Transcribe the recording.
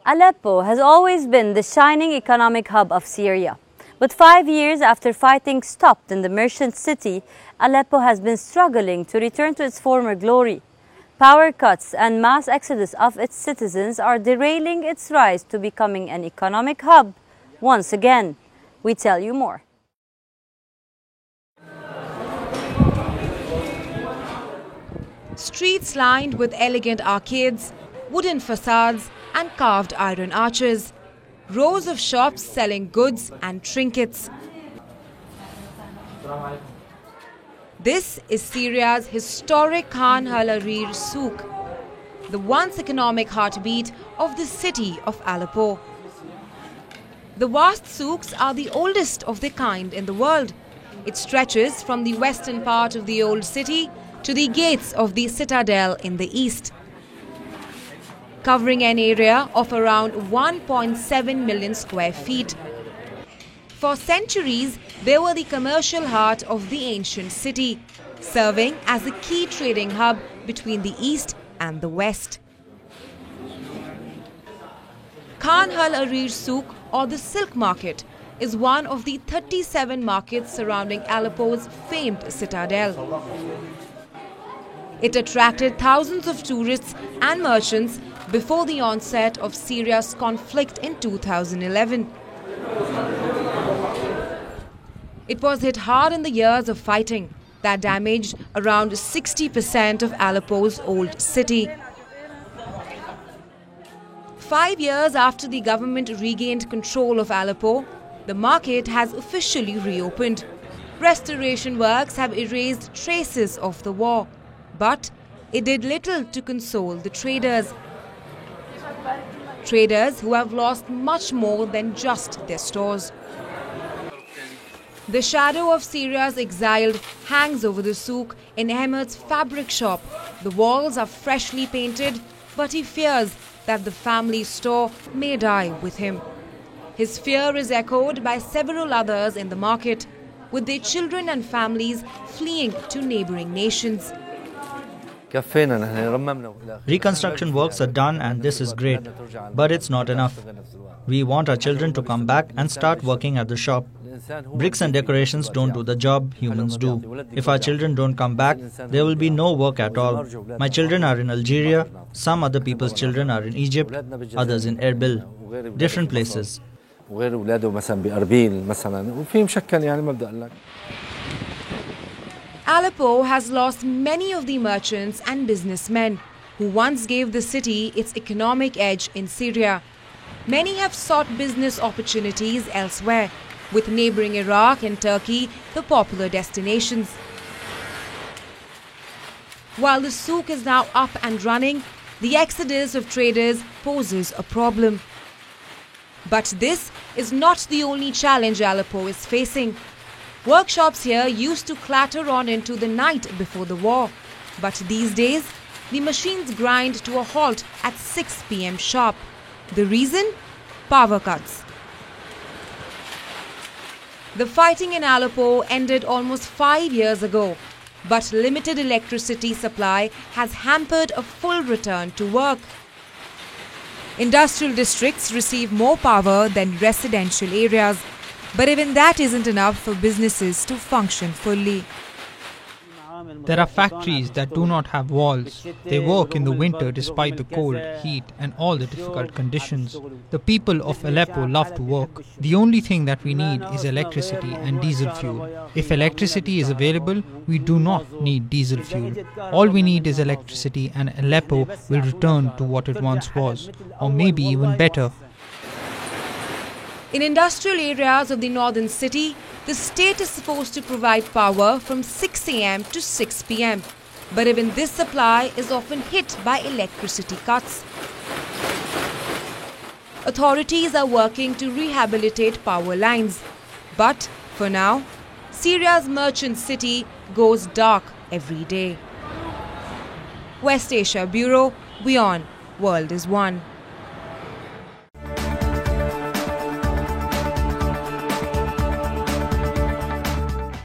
Aleppo has always been the shining economic hub of Syria. But 5 years after fighting stopped in the merchant city, Aleppo has been struggling to return to its former glory. Power cuts and mass exodus of its citizens are derailing its rise to becoming an economic hub once again. We tell you more. Streets lined with elegant arcades, wooden facades and carved iron arches. Rows of shops selling goods and trinkets. This is Syria's historic Khan al-Ahrir Souk, the once economic heartbeat of the city of Aleppo. The vast souks are the oldest of their kind in the world. It stretches from the western part of the old city to the gates of the citadel in the east, covering an area of around 1.7 million square feet. For centuries, they were the commercial heart of the ancient city, serving as a key trading hub between the east and the west. Khan al-Ahrir Souk, or the Silk Market, is one of the 37 markets surrounding Aleppo's famed citadel. It attracted thousands of tourists and merchants before the onset of Syria's conflict in 2011. It was hit hard in the years of fighting that damaged around 60% of Aleppo's old city. 5 years after the government regained control of Aleppo, the market has officially reopened. Restoration works have erased traces of the war, but it did little to console the traders. Traders who have lost much more than just their stores. The shadow of Syria's exiled hangs over the souk in Ahmed's fabric shop. The walls are freshly painted, but he fears that the family store may die with him. His fear is echoed by several others in the market, with their children and families fleeing to neighboring nations. Reconstruction works are done and this is great, but it's not enough. We want our children to come back and start working at the shop. Bricks and decorations don't do the job, humans do. If our children don't come back, there will be no work at all. My children are in Algeria, some other people's children are in Egypt, others in Erbil, different places. Aleppo has lost many of the merchants and businessmen who once gave the city its economic edge in Syria. Many have sought business opportunities elsewhere, with neighboring Iraq and Turkey the popular destinations. While the souk is now up and running, the exodus of traders poses a problem. But this is not the only challenge Aleppo is facing. Workshops here used to clatter on into the night before the war, but these days the machines grind to a halt at 6 p.m. sharp. The reason? Power cuts. The fighting in Aleppo ended almost 5 years ago, but limited electricity supply has hampered a full return to work. Industrial districts receive more power than residential areas, but even that isn't enough for businesses to function fully. There are factories that do not have walls. They work in the winter despite the cold, heat and all the difficult conditions. The people of Aleppo love to work. The only thing that we need is electricity and diesel fuel. If electricity is available, we do not need diesel fuel. All we need is electricity and Aleppo will return to what it once was, or maybe even better. In industrial areas of the northern city, the state is supposed to provide power from 6 a.m. to 6 p.m. But even this supply is often hit by electricity cuts. Authorities are working to rehabilitate power lines. But for now, Syria's merchant city goes dark every day. West Asia Bureau, WION, World is One.